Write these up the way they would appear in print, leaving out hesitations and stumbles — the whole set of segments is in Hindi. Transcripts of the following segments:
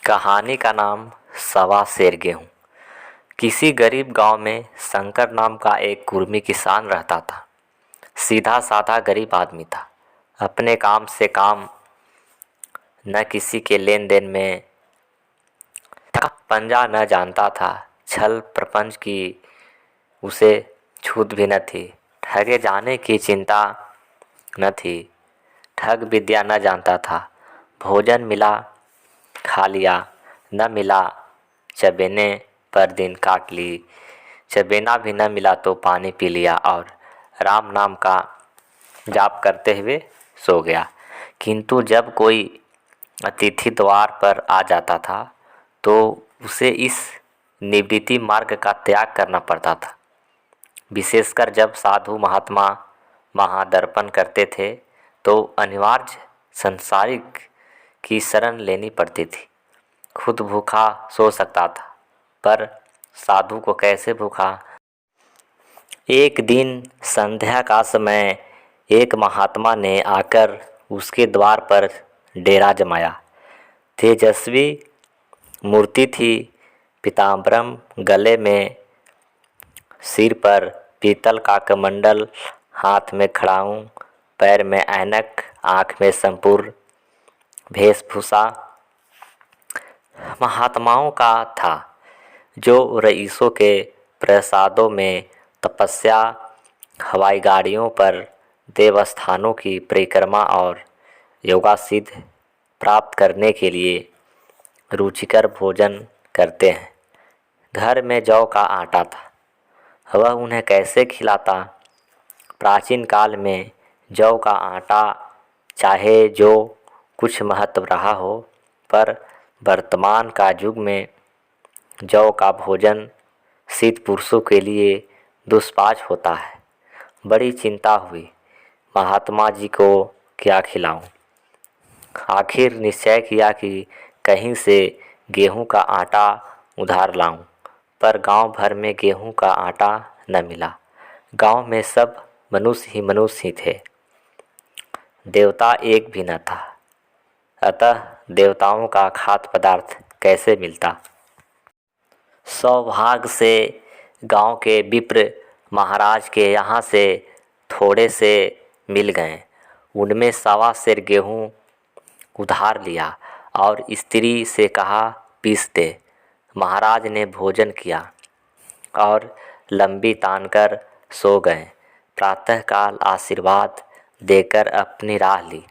कहानी का नाम सवा सेर गेहूँ। किसी गरीब गांव में शंकर नाम का एक कुर्मी किसान रहता था। सीधा साधा गरीब आदमी था। अपने काम से काम, न किसी के लेन देन में पंजा न जानता था। छल प्रपंच की उसे छूत भी न थी। ठगे जाने की चिंता न थी। ठग विद्या न जानता था। भोजन मिला खा लिया, न मिला चबेने पर दिन काट ली। चबेना भी न मिला तो पानी पी लिया और राम नाम का जाप करते हुए सो गया। किंतु जब कोई अतिथि द्वार पर आ जाता था तो उसे इस निवृत्ति मार्ग का त्याग करना पड़ता था। विशेषकर जब साधु महात्मा महादर्पण करते थे तो अनिवार्य संसारिक की शरण लेनी पड़ती थी। खुद भूखा सो सकता था, पर साधु को कैसे भूखा। एक दिन संध्या का समय एक महात्मा ने आकर उसके द्वार पर डेरा जमाया। तेजस्वी मूर्ति थी। पीताम्बरम गले में, सिर पर पीतल का कमंडल, हाथ में खड़ाऊं, पैर में ऐनक, आँख में संपूर्ण वेशभूषा महात्माओं का था, जो रईसों के प्रसादों में तपस्या, हवाई गाड़ियों पर देवस्थानों की परिक्रमा और योगासिद्ध प्राप्त करने के लिए रुचिकर भोजन करते हैं। घर में जौ का आटा था, वह उन्हें कैसे खिलाता। प्राचीन काल में जौ का आटा चाहे जो कुछ महत्व रहा हो, पर वर्तमान का युग में जौ का भोजन सिद्ध पुरुषों के लिए दुष्पाच होता है। बड़ी चिंता हुई, महात्मा जी को क्या खिलाऊं। आखिर निश्चय किया कि कहीं से गेहूं का आटा उधार लाऊं, पर गांव भर में गेहूं का आटा न मिला। गांव में सब मनुष्य ही मनुष्य ही थे, देवता एक भी न था। अतः देवताओं का खाद्य पदार्थ कैसे मिलता। सौभाग्य से गांव के विप्र महाराज के यहाँ से थोड़े से मिल गए। उनमें सवा सेर गेहूँ उधार लिया और स्त्री से कहा पीस दे। महाराज ने भोजन किया और लंबी तान कर सो गए। प्रातःकाल आशीर्वाद देकर अपनी राह ली।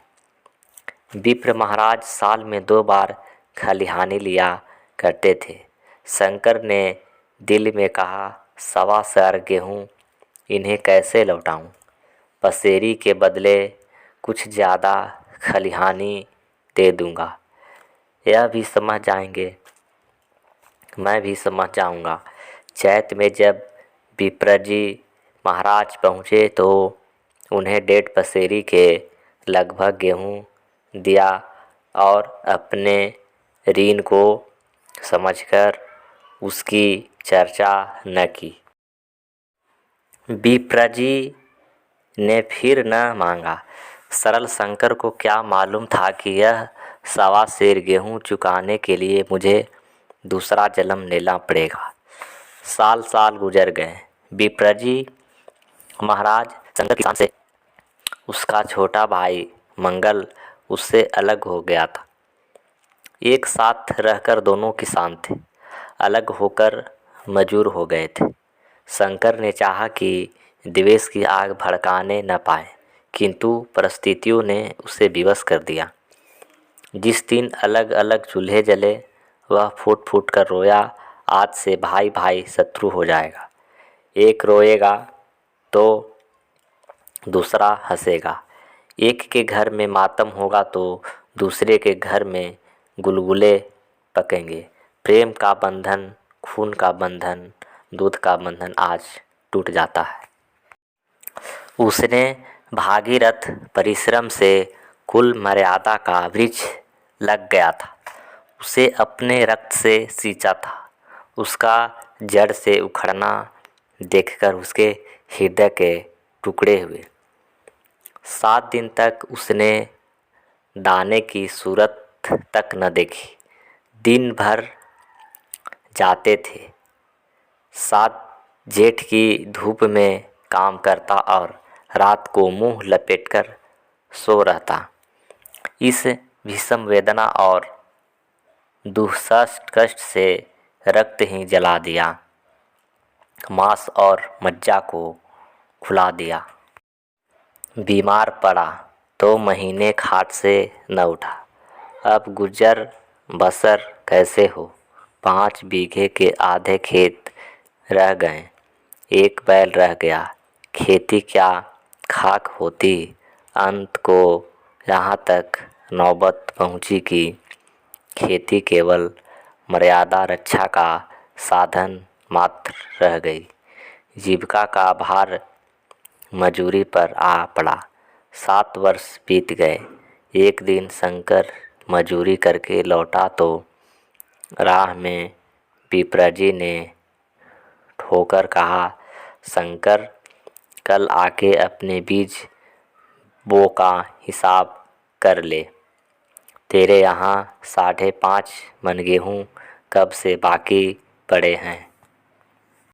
विप्र महाराज साल में 2 बार खलिहानी लिया करते थे। शंकर ने दिल में कहा, सवा सेर गेहूँ इन्हें कैसे लौटाऊं। पसेरी के बदले कुछ ज़्यादा खलिहानी दे दूंगा। यह भी समझ जाएंगे, मैं भी समझ जाऊंगा। चैत में जब विप्र जी महाराज पहुँचे तो उन्हें 1.5 पसेरी के लगभग गेहूँ दिया और अपने ऋण को समझकर उसकी चर्चा न की। विप्र जी ने फिर न मांगा। सरल शंकर को क्या मालूम था कि यह सवा सेर गेहूँ चुकाने के लिए मुझे दूसरा जन्म लेना पड़ेगा। साल साल गुजर गए। विप्र जी महाराज शंकर किसान से उसका छोटा भाई मंगल उससे अलग हो गया था। एक साथ रहकर दोनों किसान थे, अलग होकर मजूर हो गए थे। शंकर ने चाहा कि द्वेष की आग भड़काने न पाए, किंतु परिस्थितियों ने उसे विवश कर दिया। जिस दिन अलग अलग चूल्हे जले वह फूट फूट कर रोया, आज से भाई भाई शत्रु हो जाएगा। एक रोएगा तो दूसरा हंसेगा। एक के घर में मातम होगा तो दूसरे के घर में गुलगुले पकेंगे। प्रेम का बंधन, खून का बंधन, दूध का बंधन आज टूट जाता है। उसने भागीरथ परिश्रम से कुल मर्यादा का वृक्ष लग गया था। उसे अपने रक्त से सींचा था। उसका जड़ से उखड़ना देखकर उसके हृदय के टुकड़े हुए। 7 दिन तक उसने दाने की सूरत तक न देखी। दिन भर जाते थे। 7 जेठ की धूप में काम करता और रात को मुंह लपेटकर सो रहता। इस भीषण वेदना और दुस्सह कष्ट से रक्त ही जला दिया, मांस और मज्जा को खुला दिया। बीमार पड़ा तो महीने खाट से न उठा। अब गुजर बसर कैसे हो। 5 बीघे के आधे खेत रह गए, एक बैल रह गया। खेती क्या खाक होती। अंत को यहाँ तक नौबत पहुँची कि खेती केवल मर्यादा रक्षा का साधन मात्र रह गई। जीविका का भार मजूरी पर आ पड़ा। 7 वर्ष बीत गए। एक दिन शंकर मजूरी करके लौटा तो राह में पिपराजी ने ठोकर कहा, शंकर, कल आके अपने बीज बो का हिसाब कर ले। तेरे यहाँ 5.5 मन गेहूँ कब से बाकी पड़े हैं।